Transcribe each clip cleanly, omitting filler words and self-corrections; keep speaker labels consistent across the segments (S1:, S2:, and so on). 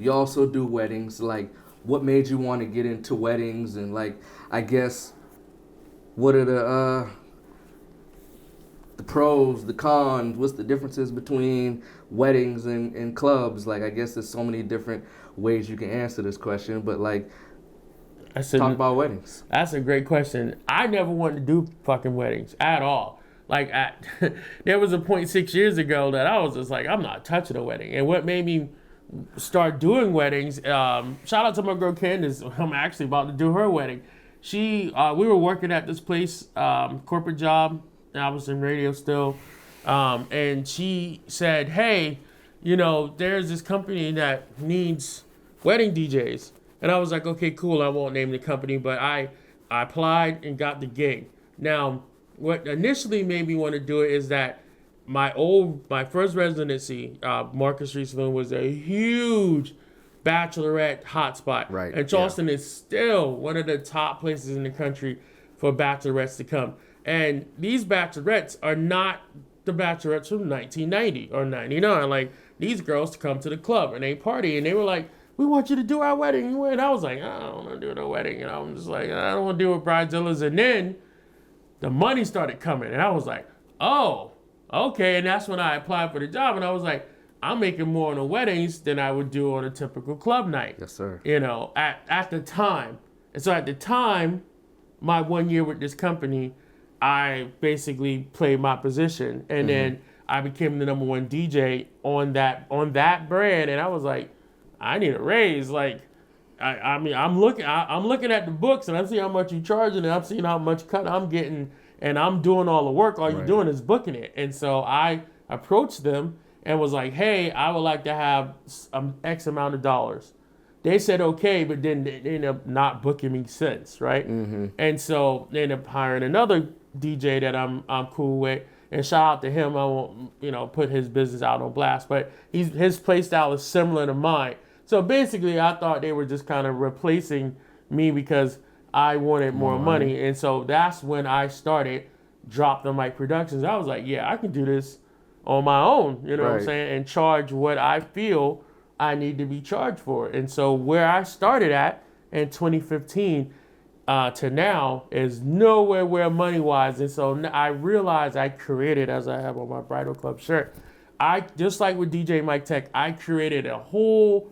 S1: you also do weddings. Like, what made you want to get into weddings? And like, I guess, what are the pros, the cons? What's the differences between weddings and clubs? Like, I guess there's so many different ways you can answer this question, but like, talk about weddings.
S2: That's a great question. I never wanted to do fucking weddings at all. Like, there was a point 6 years ago that I was just like, I'm not touching a wedding. And what made me start doing weddings, shout out to my girl Candace. I'm actually about to do her wedding. We were working at this place, corporate job. I was in radio still. And she said, hey, there's this company that needs wedding DJs. And I was like, okay, cool. I won't name the company, but I applied and got the gig. Now, what initially made me want to do it is that my first residency, Marcus Street Saloon, was a huge bachelorette hotspot.
S1: Right.
S2: And Charleston is still one of the top places in the country for bachelorettes to come. And these bachelorettes are not the bachelorettes from 1990 or 99. Like, these girls come to the club and they party, and they were like, we want you to do our wedding. And I was like, I don't want to do no wedding. And I'm just like, I don't want to do it bridezillas. And then the money started coming. And I was like, oh, okay. And that's when I applied for the job. And I was like, I'm making more on the weddings than I would do on a typical club night.
S1: Yes, sir.
S2: At the time. And so at the time, my 1 year with this company, I basically played my position. And then I became the number one DJ on that brand. And I was like, I need a raise. Like, I mean, I'm looking at the books and I'm seeing how much you're charging, and I'm seeing how much cut I'm getting, and I'm doing all the work. All you're doing is booking it. And so I approached them and was like, hey, I would like to have X amount of dollars. They said okay, but then they ended up not booking me since, right? And so they ended up hiring another DJ that I'm cool with. And shout out to him. I won't, put his business out on blast, but his play style is similar to mine. So basically, I thought they were just kind of replacing me because I wanted more money. And so that's when I started Drop the Mic Productions. I was like, yeah, I can do this on my own, what I'm saying, and charge what I feel I need to be charged for. And so where I started at in 2015 to now is nowhere where money-wise. And so I realized I created, as I have on my Bridal Club shirt, just like with DJ Miketech, I created a whole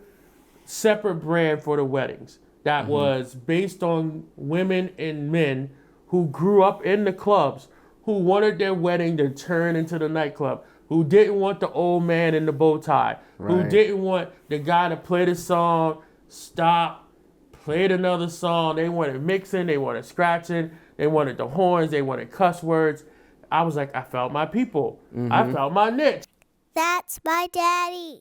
S2: separate brand for the weddings that was based on women and men who grew up in the clubs, who wanted their wedding to turn into the nightclub, who didn't want the old man in the bow tie, who didn't want the guy to play the song, stop, played another song. They wanted mixing, they wanted scratching, they wanted the horns, they wanted cuss words. I was like, I found my people. I found my niche.
S3: That's my daddy.